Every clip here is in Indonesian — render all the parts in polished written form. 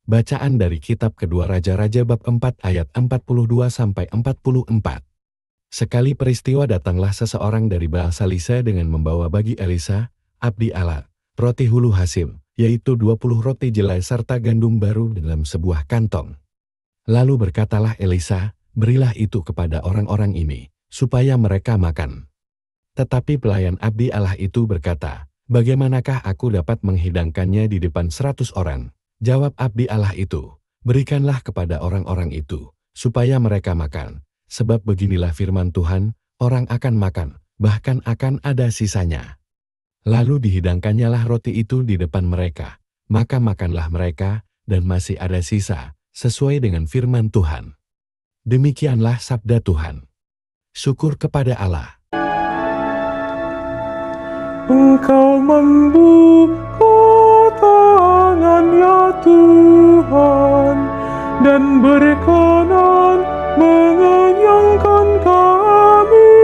Bacaan dari kitab kedua Raja-Raja bab 4 ayat 42-44. Sekali peristiwa datanglah seseorang dari Baal-Salisa dengan membawa bagi Elisa, abdi Allah, roti hulu hasil, yaitu 20 roti jelai serta gandum baru dalam sebuah kantong. Lalu berkatalah Elisa, berilah itu kepada orang-orang ini, supaya mereka makan. Tetapi pelayan abdi Allah itu berkata, bagaimanakah aku dapat menghidangkannya di depan 100 orang? Jawab abdi Allah itu, berikanlah kepada orang-orang itu, supaya mereka makan. Sebab beginilah firman Tuhan, orang akan makan, bahkan akan ada sisanya. Lalu dihidangkannya lah roti itu di depan mereka, maka makanlah mereka, dan masih ada sisa, sesuai dengan firman Tuhan. Demikianlah sabda Tuhan. Syukur kepada Allah. Engkau membuka tangan ya Tuhan, dan berkenan mengenyangkan kami.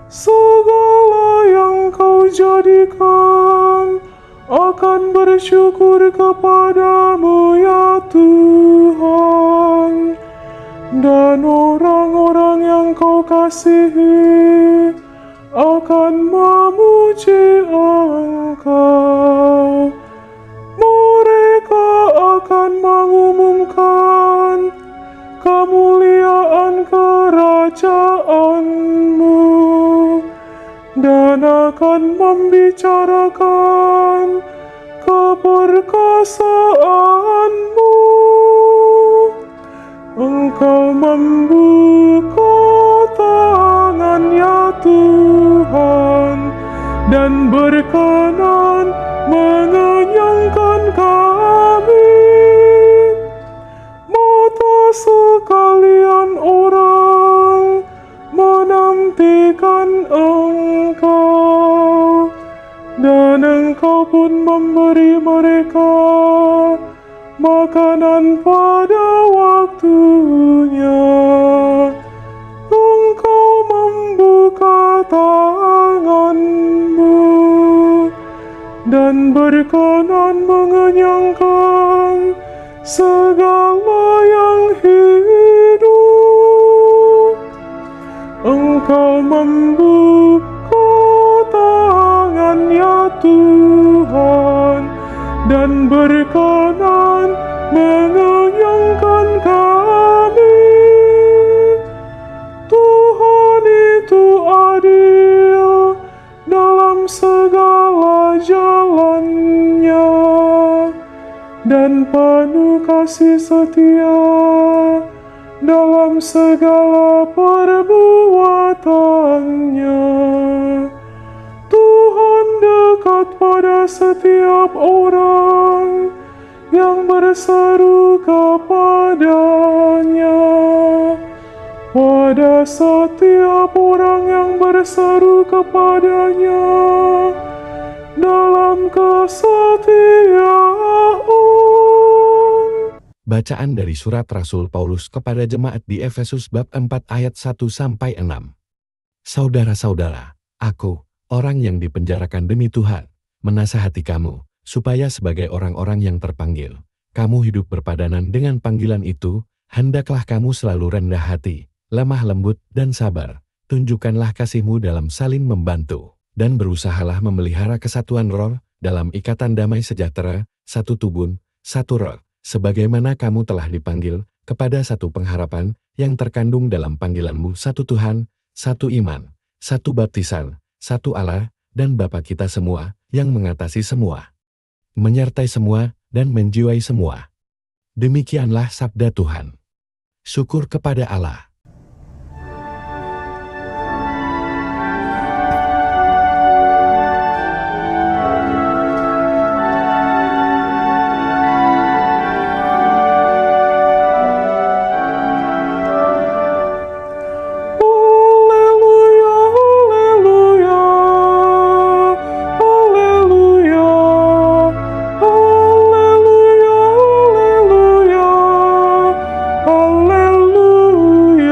Segala yang kau jadikan akan bersyukur kepadamu ya Tuhan. Dan orang-orang yang kau kasihi akan memuji Engkau. Mereka akan mengumumkan kemuliaan kerajaanmu dan akan membicarakan keperkasaanmu. Engkau membuka tangan ya Tuhan, dan berkenan mengenyangkan kami. Mata sekalian orang menantikan Engkau, dan Engkau pun memberi mereka makanan pada waktunya. Engkau membuka tanganmu dan berkenan mengenyangkan segala yang hidup. Engkau membuka tangan ya Tuhan, dan berkenan mengenyangkan kami. Tuhan itu adil dalam segala jalannya, dan penuh kasih setia dalam segala perbuatannya. Tuhan dekat pada setiap orang yang berseru kepadanya. Pada setiap orang yang berseru kepadanya dalam kesetiaan. Bacaan dari surat Rasul Paulus kepada jemaat di Efesus bab 4 ayat 1-6. Saudara-saudara, aku, orang yang dipenjarakan demi Tuhan, menasihati kamu, supaya sebagai orang-orang yang terpanggil, kamu hidup berpadanan dengan panggilan itu. Hendaklah kamu selalu rendah hati, lemah lembut dan sabar. Tunjukkanlah kasihmu dalam saling membantu, dan berusahalah memelihara kesatuan roh dalam ikatan damai sejahtera, satu tubuh, satu roh, sebagaimana kamu telah dipanggil kepada satu pengharapan yang terkandung dalam panggilanmu, satu Tuhan, satu iman, satu baptisan, satu Allah, dan Bapa kita semua, yang mengatasi semua, menyertai semua, dan menjiwai semua. Demikianlah sabda Tuhan. Syukur kepada Allah. Haleluya.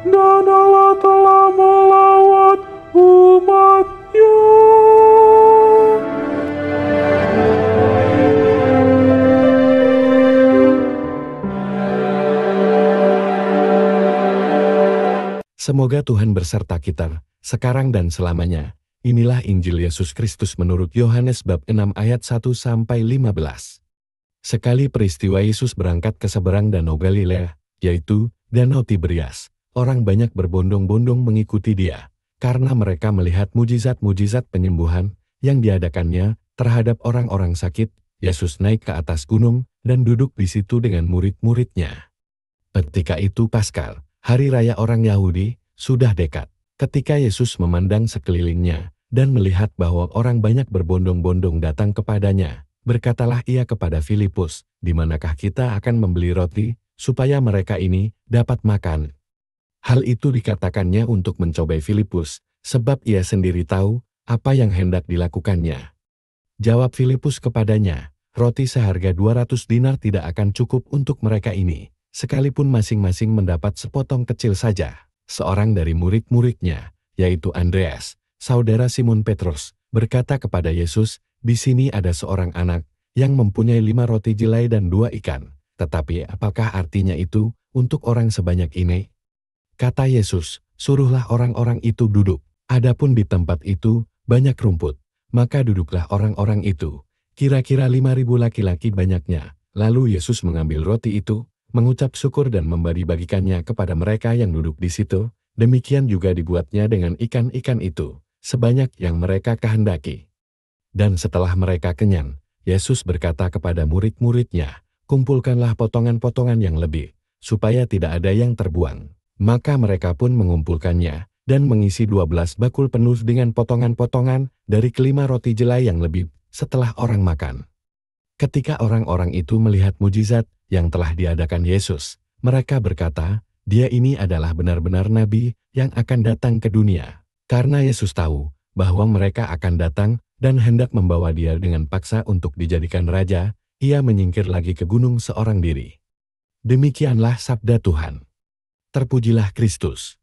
dan Allah telah melawat umat-Nya. Semoga Tuhan berserta kita, sekarang dan selamanya. Inilah Injil Yesus Kristus menurut Yohanes bab 6 ayat 1-15. Sekali peristiwa Yesus berangkat ke seberang Danau Galilea, yaitu Danau Tiberias. Orang banyak berbondong-bondong mengikuti dia, karena mereka melihat mujizat-mujizat penyembuhan yang diadakannya terhadap orang-orang sakit. Yesus naik ke atas gunung dan duduk di situ dengan murid-muridnya. Ketika itu Paskal, hari raya orang Yahudi, sudah dekat. Ketika Yesus memandang sekelilingnya dan melihat bahwa orang banyak berbondong-bondong datang kepadanya, berkatalah ia kepada Filipus, "Di manakah kita akan membeli roti, supaya mereka ini dapat makan?" Hal itu dikatakannya untuk mencobai Filipus, sebab ia sendiri tahu apa yang hendak dilakukannya. Jawab Filipus kepadanya, "Roti seharga 200 dinar tidak akan cukup untuk mereka ini, sekalipun masing-masing mendapat sepotong kecil saja." Seorang dari murid-muridnya, yaitu Andreas, saudara Simon Petrus, berkata kepada Yesus, "Di sini ada seorang anak yang mempunyai 5 roti jelai dan 2 ikan. Tetapi apakah artinya itu untuk orang sebanyak ini?" Kata Yesus, "Suruhlah orang-orang itu duduk." Adapun di tempat itu banyak rumput, maka duduklah orang-orang itu. Kira-kira 5.000 laki-laki banyaknya. Lalu Yesus mengambil roti itu, mengucap syukur dan membagi-bagikannya kepada mereka yang duduk di situ. Demikian juga dibuatnya dengan ikan-ikan itu, sebanyak yang mereka kehendaki. Dan setelah mereka kenyang, Yesus berkata kepada murid-muridnya, "Kumpulkanlah potongan-potongan yang lebih, supaya tidak ada yang terbuang." Maka mereka pun mengumpulkannya, dan mengisi 12 bakul penuh dengan potongan-potongan dari kelima roti jelai yang lebih, setelah orang makan. Ketika orang-orang itu melihat mujizat yang telah diadakan Yesus, mereka berkata, "Dia ini adalah benar-benar nabi yang akan datang ke dunia." Karena Yesus tahu bahwa mereka akan datang dan hendak membawa dia dengan paksa untuk dijadikan raja, ia menyingkir lagi ke gunung seorang diri. Demikianlah sabda Tuhan. Terpujilah Kristus.